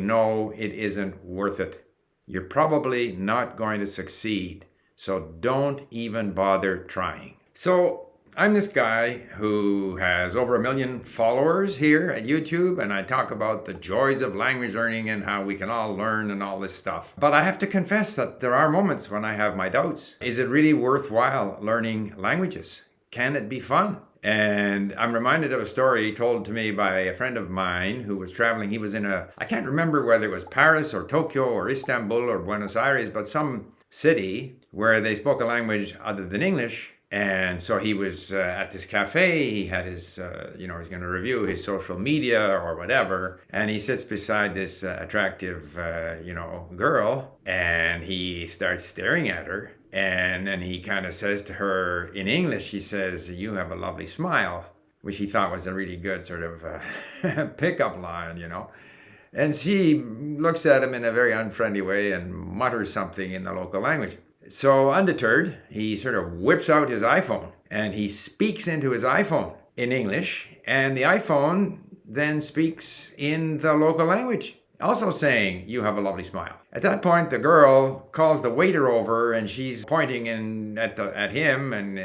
No, it isn't worth it. You're probably not going to succeed, so don't even bother trying. So I'm this guy who has over 1 million followers here at YouTube, and I talk about the joys of language learning and how we can all learn and all this stuff. But I have to confess that there are moments when I have my doubts. Is it really worthwhile learning languages? Can it be fun? And I'm reminded of a story told to me by a friend of mine who was traveling. He was in I can't remember whether it was Paris or Tokyo or Istanbul or Buenos Aires, but some city where they spoke a language other than English. And so he was at this cafe. He had his, he's going to review his social media or whatever. And he sits beside this attractive, girl, and he starts staring at her. And then he kind of says to her in English, he says, "You have a lovely smile," which he thought was a really good sort of pickup line, And she looks at him in a very unfriendly way and mutters something in the local language. So undeterred, he sort of whips out his iPhone and he speaks into his iPhone in English, and the iPhone then speaks in the local language, also saying, "You have a lovely smile." At that point, the girl calls the waiter over, and she's pointing at him and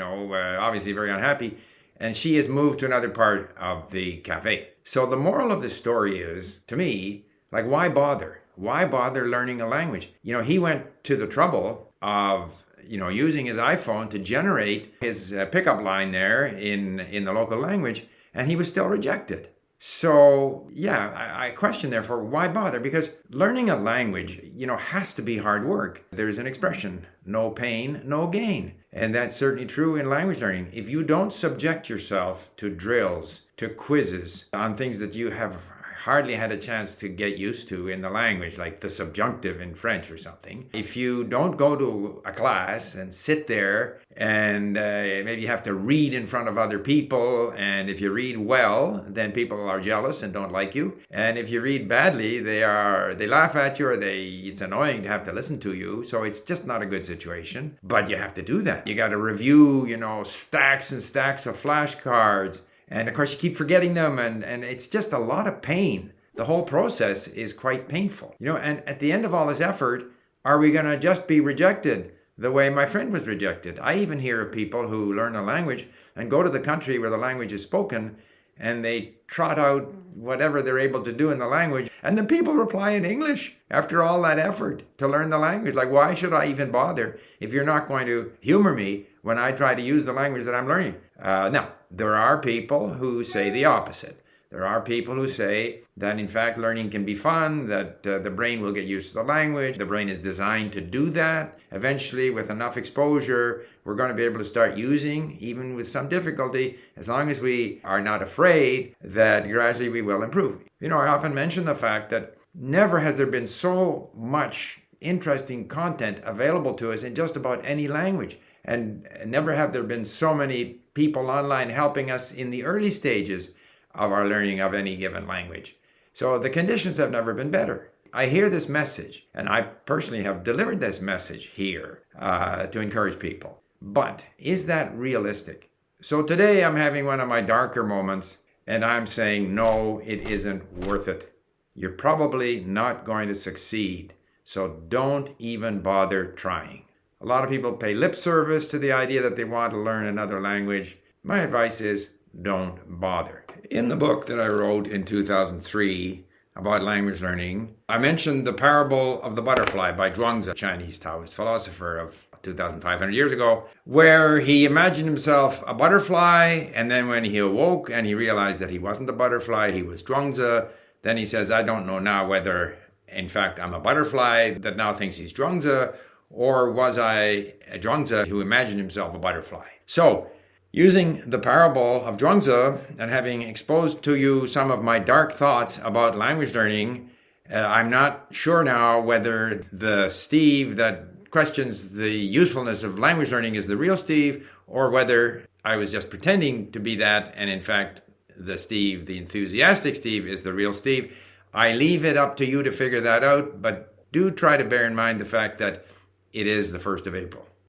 obviously very unhappy, and she is moved to another part of the cafe. So the moral of the story is, to me, like, why bother? Why bother learning a language? He went to the trouble of, using his iPhone to generate his pickup line there in the local language, and he was still rejected. So, I question, therefore, why bother? Because learning a language, has to be hard work. There's an expression, no pain, no gain. And that's certainly true in language learning. If you don't subject yourself to drills, to quizzes on things that you have hardly had a chance to get used to in the language, like the subjunctive in French or something. If you don't go to a class and sit there and maybe you have to read in front of other people, and if you read well, then people are jealous and don't like you. And if you read badly, they laugh at you, or it's annoying to have to listen to you. So it's just not a good situation. But you have to do that. You got to review, stacks and stacks of flashcards. And of course, you keep forgetting them, and it's just a lot of pain. The whole process is quite painful. And at the end of all this effort, are we going to just be rejected the way my friend was rejected? I even hear of people who learn a language and go to the country where the language is spoken, and they trot out whatever they're able to do in the language, and the people reply in English after all that effort to learn the language. Like, why should I even bother if you're not going to humor me when I try to use the language that I'm learning? Now, there are people who say the opposite. There are people who say that, in fact, learning can be fun, that the brain will get used to the language. The brain is designed to do that. Eventually, with enough exposure, we're going to be able to start using, even with some difficulty, as long as we are not afraid that gradually we will improve. I often mention the fact that never has there been so much interesting content available to us in just about any language. And never have there been so many people online helping us in the early stages of our learning of any given language. So the conditions have never been better. I hear this message, and I personally have delivered this message here to encourage people. But is that realistic? So today I'm having one of my darker moments, and I'm saying, no, it isn't worth it. You're probably not going to succeed, so don't even bother trying. A lot of people pay lip service to the idea that they want to learn another language. My advice is, don't bother. In the book that I wrote in 2003 about language learning, I mentioned the parable of the butterfly by Zhuangzi, a Chinese Taoist philosopher of 2,500 years ago, where he imagined himself a butterfly, and then when he awoke and he realized that he wasn't a butterfly, he was Zhuangzi, then he says, I don't know now whether, in fact, I'm a butterfly that now thinks he's Zhuangzi, or was I a Zhuangzi who imagined himself a butterfly? So, using the parable of Zhuangzi and having exposed to you some of my dark thoughts about language learning, I'm not sure now whether the Steve that questions the usefulness of language learning is the real Steve, or whether I was just pretending to be that, and in fact, the Steve, the enthusiastic Steve, is the real Steve. I leave it up to you to figure that out, but do try to bear in mind the fact that it is the 1st of April.